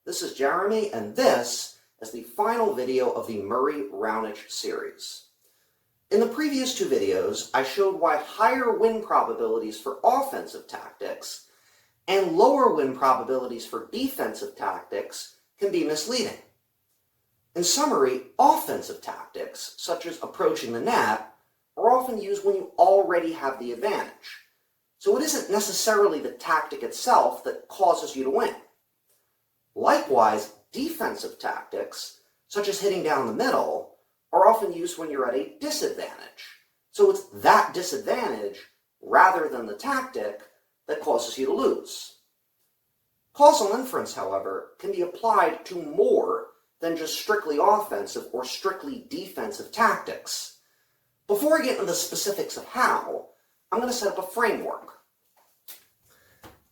This is Jeremy, and this is the final video of the Murray-Raonic series. In the previous two videos, I showed why higher win probabilities for offensive tactics and lower win probabilities for defensive tactics can be misleading. In summary, offensive tactics, such as approaching the net, are often used when you already have the advantage. So it isn't necessarily the tactic itself that causes you to win. Likewise, defensive tactics, such as hitting down the middle, are often used when you're at a disadvantage. So it's that disadvantage, rather than the tactic, that causes you to lose. Causal inference, however, can be applied to more than just strictly offensive or strictly defensive tactics. Before I get into the specifics of how, I'm going to set up a framework.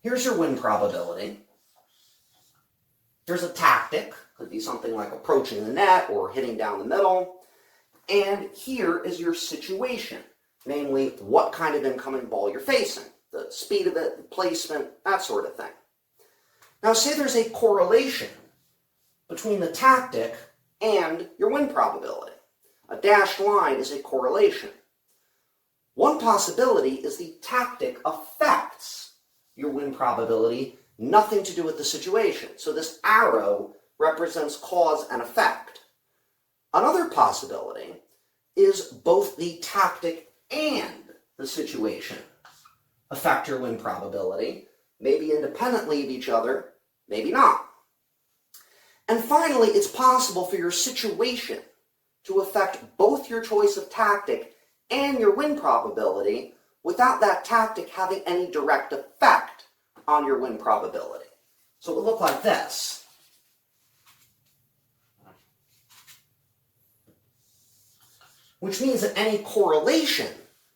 Here's your win probability. Here's a tactic, could be something like approaching the net or hitting down the middle. And here is your situation, namely what kind of incoming ball you're facing, the speed of it, the placement, that sort of thing. Now say there's a correlation between the tactic and your win probability. A dashed line is a correlation. One possibility is the tactic affects your win probability, nothing to do with the situation. So this arrow represents cause and effect. Another possibility is both the tactic and the situation affect your win probability, maybe independently of each other, maybe not. And finally, it's possible for your situation to affect both your choice of tactic and your win probability without that tactic having any direct effect on your win probability. So it would look like this. Which means that any correlation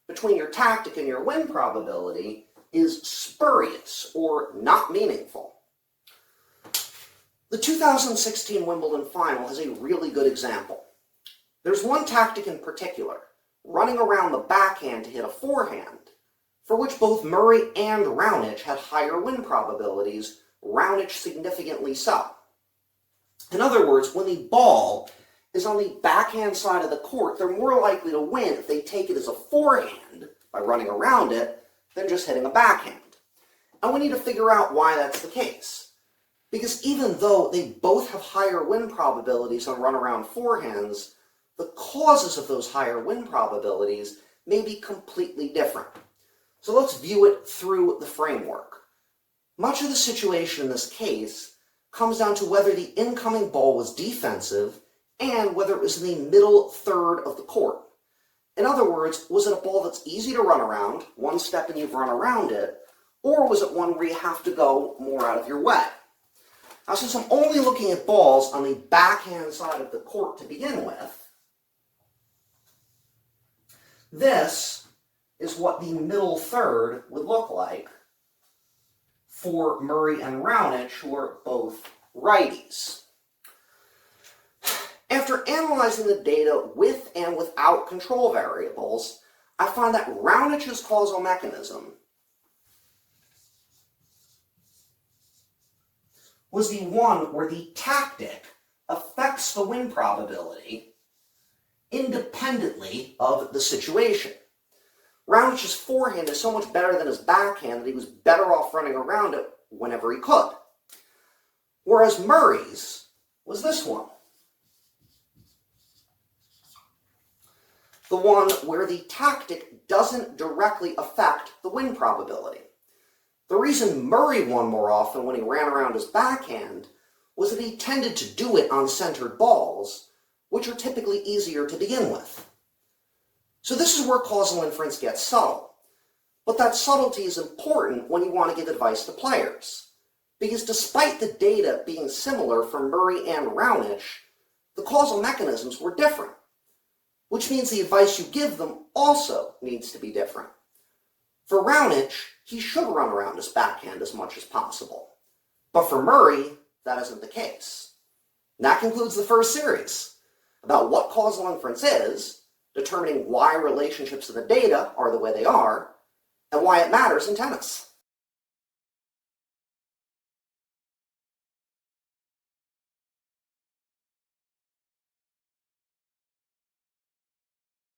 between your tactic and your win probability is spurious or not meaningful. The 2016 Wimbledon final has a really good example. There's one tactic in particular, running around the backhand to hit a forehand, for which both Murray and Raonic had higher win probabilities, Raonic significantly so. In other words, when the ball is on the backhand side of the court, they're more likely to win if they take it as a forehand by running around it than just hitting a backhand. And we need to figure out why that's the case. Because even though they both have higher win probabilities on run-around forehands, the causes of those higher win probabilities may be completely different. So let's view it through the framework. Much of the situation in this case comes down to whether the incoming ball was defensive and whether it was in the middle third of the court. In other words, was it a ball that's easy to run around, one step and you've run around it, or was it one where you have to go more out of your way? Now, since I'm only looking at balls on the backhand side of the court to begin with, this is what the middle third would look like for Murray and Raonic, who are both righties. After analyzing the data with and without control variables, I find that Raonic's causal mechanism was the one where the tactic affects the win probability independently of the situation. Raonic's forehand is so much better than his backhand that he was better off running around it whenever he could. Whereas Murray's was this one. The one where the tactic doesn't directly affect the win probability. The reason Murray won more often when he ran around his backhand was that he tended to do it on centered balls, which are typically easier to begin with. So this is where causal inference gets subtle. But that subtlety is important when you want to give advice to players. Because despite the data being similar for Murray and Raonic, the causal mechanisms were different. Which means the advice you give them also needs to be different. For Raonic, he should run around his backhand as much as possible. But for Murray, that isn't the case. And that concludes the first series about what causal inference is, determining why relationships of the data are the way they are, and why it matters in tennis.